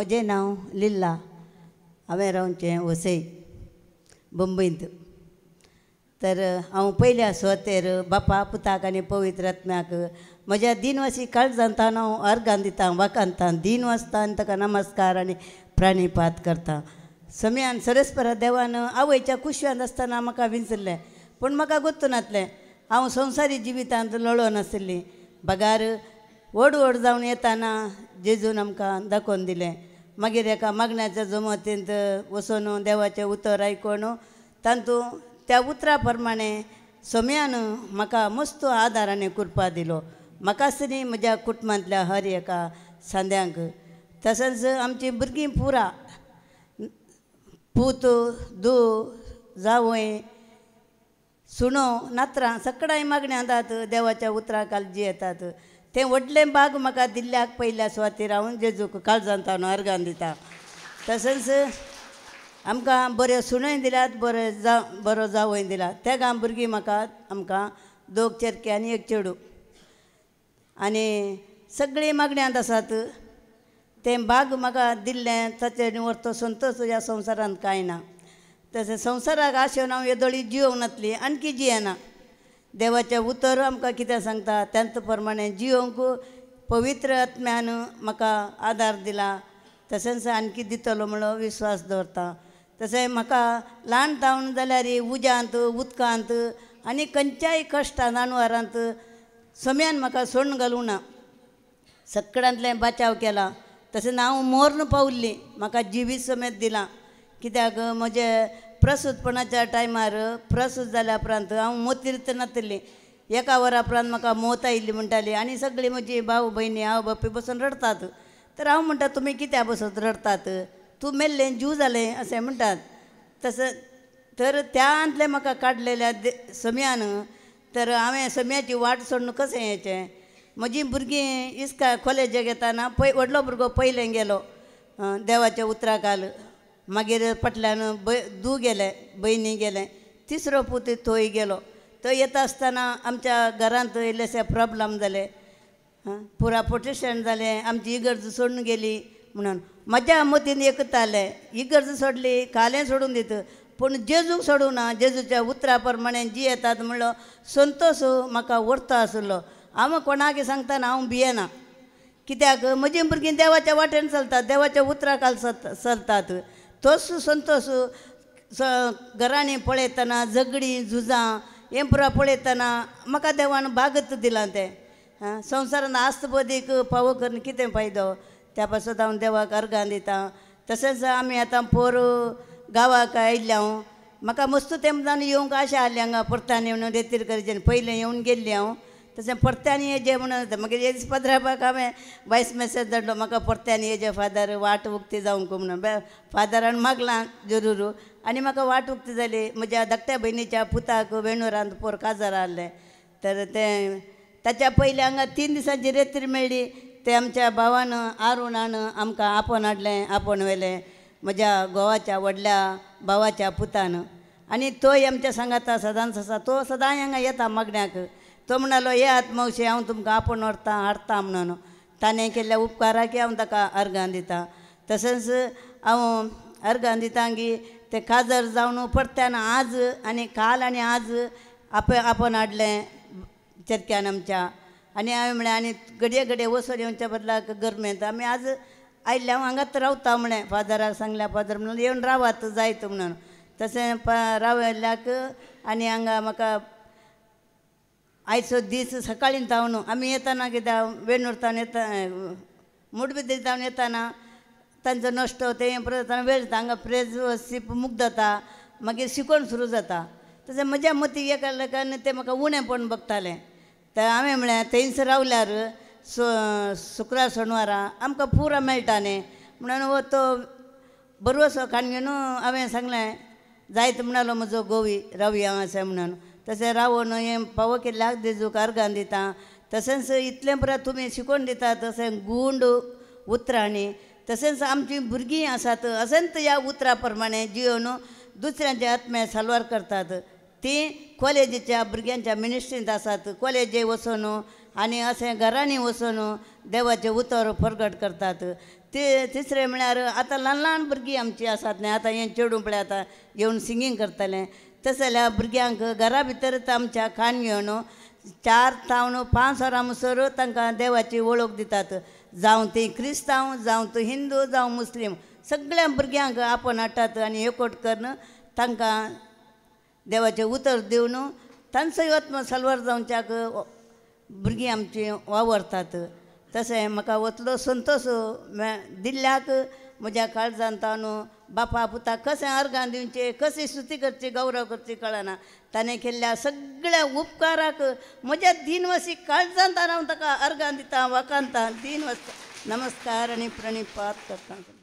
म्हजें नांव लिल्ला. हांवें रावचें वसई बंबईंत. तर हांव पयल्या सुवातेर बापा पुताक आनी पवित्र आत्म्याक म्हज्या दिनवासी काळजांतान हांव अर्गां दितां, वाकांतां दिन वाचतां आनी ताका नमस्कार आनी प्राणीपात करतां. समयान सरस्परा देवान आवयच्या कुशव्यांत आसतना म्हाका विंचरलें, पूण म्हाका गोत्तू नासलें. हांव संवसारी जिवितांत लळो नासली. बगार व्हड व्हड जावन येताना जेजून आमकां दाखोवन दिलें. मागीर एका मागण्याच्या जमतींत वचून देवाचें उतर आयकून तातूंत त्या उतरा प्रमाणें समयान म्हाका मस्त आदार आनी कृपा दिलो. म्हाकाच न्ही, म्हज्या कुटुंबांतल्या हर एका सांद्यांक. तशेंच आमचीं भुरगीं पुरा पूत धूव जावय सुणो नात्रां सगळ्यां मागण्या जातात देवाच्या उतरा काळजी येतात. तें व्हडलें बाग म्हाका दिल्ल्याक पयल्या सुवातेर हांव जेजूक काळजांतान अर्गां दिता. तशेंच आमकां बऱ्यो सुणय दिल्यात, बरो जावय दिला. तेगा भुरगीं म्हाका आमकां 2 चेडके आनी 1 चेडूं आनी सगळीं मागण्यांत आसात. तें बाग म्हाका दिल्लें ताचे व्हरतो संतोश ह्या संवसारांत कांय ना. तशें संवसाराक आशेवन हांव येदोळी जियोंक नासली, आणकी जियेना. देवाचें उतर आमकां कितें सांगता तेंच प्रमाणें जियोंक पवित्र आत्म्यान म्हाका आदार दिला. तशेंच आणकी दितलो म्हणून विश्वास दवरता. तशें म्हाका ल्हान जावन जाल्यार उज्यांत उदकांत आनी खंयच्याय कश्टांत अणवारांत समयान म्हाका सोडून घालूंक ना. सगळ्यांतलें बचाव केला. तशें हांव मोर्न पावल्ली, म्हाका जिवीत समेत दिलां. कित्याक म्हजे प्रसूतपणाच्या टायमार प्रसूत जाल्या उपरांत हांव मोतीर नासली. 1 वरा उपरांत म्हाका मोत आयिल्ली म्हणटाली. आनी सगळीं म्हजी भाव भयणी आवय बापूय बसून रडतात. तर हांव म्हणटा तुमी कित्याक बसत रडतात, तूं मेल्लें जीव जालें अशें म्हणटात. तसं तर त्यातलें म्हाका काडलेल्या समयान तर हांवें समयाची वाट सोडून कशें येचें. म्हजीं भुरगीं इस्का कॉलेजाक येताना व्हडलो भुरगो पयलें गेलो देवाच्या उतराकाल. मागीर फाटल्यान धूव गेलें, भयणी गेलें, 3रो पूत थंय गेलो. थंय येता आसतना आमच्या घरांत इल्लेशे प्रॉब्लम जाले, पुरा प्रोटेस्टंट जालें, आमची इगर्ज सोडून गेली म्हणून म्हज्या मतीन एकतालें, इगर्ज सोडली कालें सोडून दित, पूण जेजूक सोडूं ना. जेजूच्या उतरा प्रमाणें जी येतात म्हणलो संतोश म्हाका व्हरतो आसलो. हांव कोणाक सांगतना हांव भियेना. कित्याक म्हजीं भुरगीं देवाच्या वाटेन चलतात, देवाच्या उतराकाल चलतात. तोच संतोश घरांनी पळयतना झगडीं झुजां हें पुरा पळयतना म्हाका देवान भागत दिलां. तें संवसारान आस्त बदीक फावो करून कितें फायदो. त्या पासून हांव देवाक अर्गां दितां. तशेंच आमी आतां पोर गांवाक आयिल्ले हांव, म्हाका मस्त तेंपान येवंक आशा आहली हांगा परत्यांनी म्हणून रेतीर करचें. पयलें येवन गेल्ली हांव. तशें परत्यांनी येजे म्हणून मागीर हे दीस पदरापाक हांवें वॉयस मॅसेज धाडलो, म्हाका परत्यांनी येजे फादर वाट उक्ती जावंक म्हणून. फादरान मागलां जरूर आनी म्हाका वाट उक्ती जाली. म्हज्या धाकट्या भयणीच्या पुताक वेणुरांत पोर काजार आहलें. तर तें ताच्या पयलीं हांगा 3 दिसांची रेतीर मेळ्ळी. ते आमच्या भावान आरुणान आमकां आपोवन हाडलें, आपोवन व्हेलें म्हज्या घोवाच्या व्हडल्या भावाच्या पुतान. आनी तोय आमच्या सांगाता सदांच आसा. तो सदांय हांगा येता मागण्याक. तो म्हणलो येयात मावशे, हांव तुमकां आपोवन व्हरतां हाडटां म्हणून. ताणें केल्ल्या उपकाराक हांव ताका अर्गां दितां. तशेंच हांव अर्गां दितां की तें काजार जावन परत्यान आज आनी काल आनी आज आपोवन हाडलें चेडक्यान आमच्या. आनी हांवें म्हळें आनी घडये वचून येवच्या बदलाक गरमेंत आमी आज आयिल्ले हांव हांगाच रावता म्हळें. फादराक सांगल्या फादर म्हणून येवन रावात जायत म्हणून. तशें रावयल्याक आनी हांगा म्हाका आयचो दीस सकाळीं जावन आमी येताना कित्याक वेणूरतावन येता मुडबिद्री जावन येताना तांचो नश्तो तें परत वेळ जाता. हांगा प्रेज वर्शीप मुक्त जाता, मागीर शिकोण सुरू जाता. तशें म्हज्या मती एका लेकान तें म्हाका उणें पडून बगतालें. तर हांवें म्हळें थंयच रावल्यार शुक्रार शेनवारा आमकां पुरो मेळटा न्ही म्हणून हो तो बरवसो काण घेवन हांवें सांगलें जायत म्हणलो म्हजो गोवी रावया अशें म्हणून. तशें रावून हें फावो केल्ल्याक जेजूक अर्गां दितां. तशेंच इतलें पुरो तुमी शिकोवन दिता तशें गूंड उतरांनी. तशेंच आमचीं भुरगीं आसात असेंत ह्या उतरा प्रमाणें जियोन दुसऱ्यांचे आत्मे साल्वार करतात. तीं कॉलेजीच्या भुरग्यांच्या मिनिस्ट्रींत आसात. कॉलेजी वचून आनी अशें घरांनी वचून देवाचे उतर प्रगट करतात. ते तिसरें म्हळ्यार आतां ल्हान ल्हान भुरगीं आमचीं आसात न्ही, आतां हें चेडूं पळय आतां येवन सिंगींग करतलें, तशें जाल्यार भुरग्यांक घरा भितरच आमच्या खाण घेवन 4 तावन 5 वरां म्हणसर तांकां देवाची वळख दितात. जावं तीं क्रिस्तांव, जावं तीं हिंदू, जावं मुस्लीम, सगळ्या भुरग्यांक आपण हाडटात आनी एकवट करून तांकां देवाचें उतर दिवन तांचोय आत्म सलवार जावच्याक भुरगीं आमचीं वावरतात. तशें म्हाका वतलो संतोश दिल्ल्याक म्हज्या काळजांत न्हू बापा पुताक कशें अर्गां दिवचें, कशी स्तुती करची, गौरव करची कळना. ताणें केल्ल्या सगळ्या उपकाराक म्हज्या दिनवसी काळजांत हांव ताका अर्गां दिता, वखाणता, दिनवस नमस्कार आनी प्रणिपात करता.